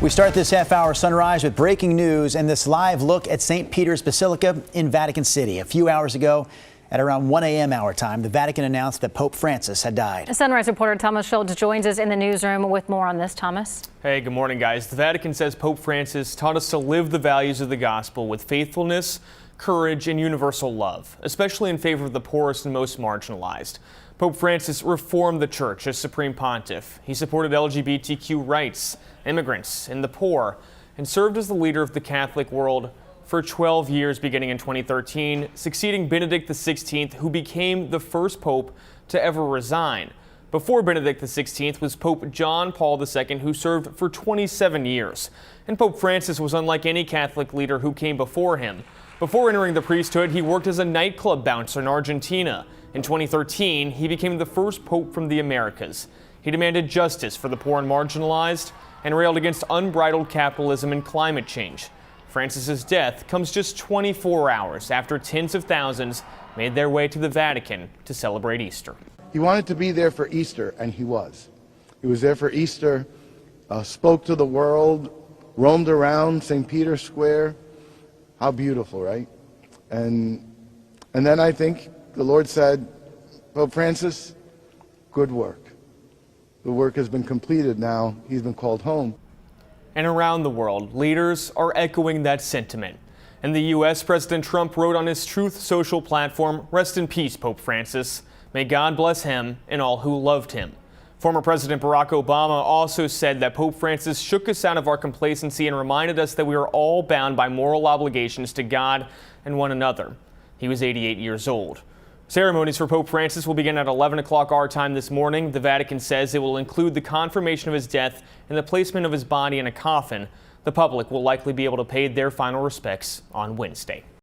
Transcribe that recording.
We start this half-hour sunrise with breaking news and this live look at St. Peter's Basilica in Vatican City. A few hours ago, at around 1 a.m. our time, the Vatican announced that Pope Francis had died. Sunrise reporter Thomas Schultz joins us in the newsroom with more on this. Thomas. Hey, good morning, guys. The Vatican says Pope Francis taught us to live the values of the gospel with faithfulness, courage, and universal love, especially in favor of the poorest and most marginalized. Pope Francis reformed the church as Supreme Pontiff. He supported LGBTQ rights, immigrants, and the poor, and served as the leader of the Catholic world for 12 years beginning in 2013, succeeding Benedict XVI, who became the first pope to ever resign. Before Benedict XVI was Pope John Paul II, who served for 27 years. And Pope Francis was unlike any Catholic leader who came before him. Before entering the priesthood, he worked as a nightclub bouncer in Argentina. In 2013, he became the first pope from the Americas. He demanded justice for the poor and marginalized and railed against unbridled capitalism and climate change. Francis's death comes just 24 hours after tens of thousands made their way to the Vatican to celebrate Easter. He wanted to be there for Easter, and he was. He was there for Easter, spoke to the world, roamed around St. Peter's Square. How beautiful, right? And then I think the Lord said, Pope Francis, good work. The work has been completed now. He's been called home. And around the world, leaders are echoing that sentiment. In the U.S., President Trump wrote on his Truth Social platform, "Rest in peace, Pope Francis. May God bless him and all who loved him." Former President Barack Obama also said that Pope Francis shook us out of our complacency and reminded us that we are all bound by moral obligations to God and one another. He was 88 years old. Ceremonies for Pope Francis will begin at 11 o'clock our time this morning. The Vatican says it will include the confirmation of his death and the placement of his body in a coffin. The public will likely be able to pay their final respects on Wednesday.